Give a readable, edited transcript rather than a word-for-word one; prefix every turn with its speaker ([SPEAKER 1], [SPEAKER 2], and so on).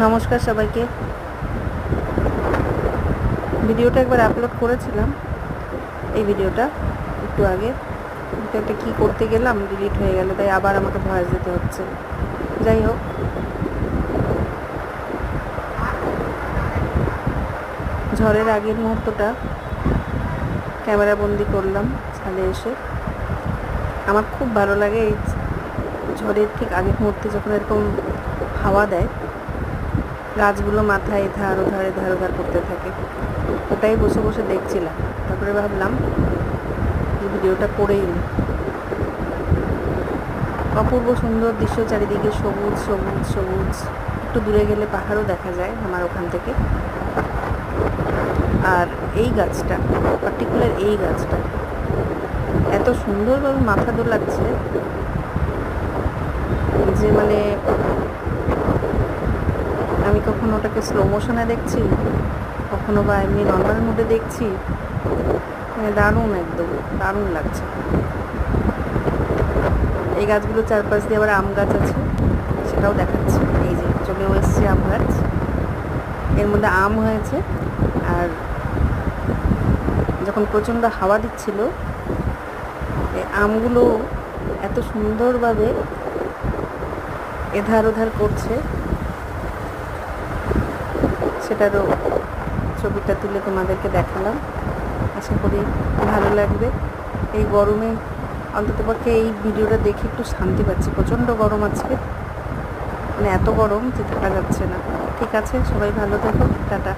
[SPEAKER 1] নমস্কার সবাইকে। ভিডিওটা একবার আপলোড করেছিলাম, এই ভিডিওটা একটু আগে, কিন্তু একটা কী করতে গেলাম ডিলিট হয়ে গেল, তাই আবার আমাকে ভয়েস দিতে হচ্ছে। যাই হোক, ঝড়ের আগের মুহূর্তটা ক্যামেরা বন্দি করলাম ছাদে এসে। আমার খুব ভালো লাগে এই ঝড়ের ঠিক আগের মুহূর্তে যখন এরকম হাওয়া দেয়, গাছগুলো মাথায় এধার ওধার করতে থাকে, ওটাই বসে বসে দেখছিলাম। তারপরে ভাবলাম এই ভিডিওটা করেই নি। অপূর্ব সুন্দর দৃশ্য, চারিদিকে সবুজ সবুজ সবুজ। একটু দূরে গেলে পাহাড়ও দেখা যায় আমার ওখান থেকে। আর এই গাছটা, পার্টিকুলার এই গাছটা এত সুন্দরভাবে মাথা দোলাচ্ছে যে মানে আমি কখনো ওটাকে স্লো মোশনে দেখছি, কখনো বা এমনি নর্মাল মোডে দেখছি। মানে দারুণ, একদম দারুণ লাগছে। এই গাছগুলো চারপাশ দিয়ে আবার আম গাছ আছে, সেটাও দেখাচ্ছি। এই যে চলেও এসছে আম গাছ, এর মধ্যে আম হয়েছে। আর যখন প্রচণ্ড হাওয়া দিচ্ছিল, এই আমগুলো এত সুন্দরভাবে এধার ওধার করছে, সেটারও ছবিটা তুলে তোমাদেরকে দেখালাম। আশা করি ভালো লাগবে। এই গরমে অন্ততপক্ষে এই ভিডিওটা দেখে একটু শান্তি পাচ্ছি। প্রচণ্ড গরম আজকে, মানে এত গরম যে থাকা যাচ্ছে না। ঠিক আছে, সবাই ভালো থেকো, টাটা।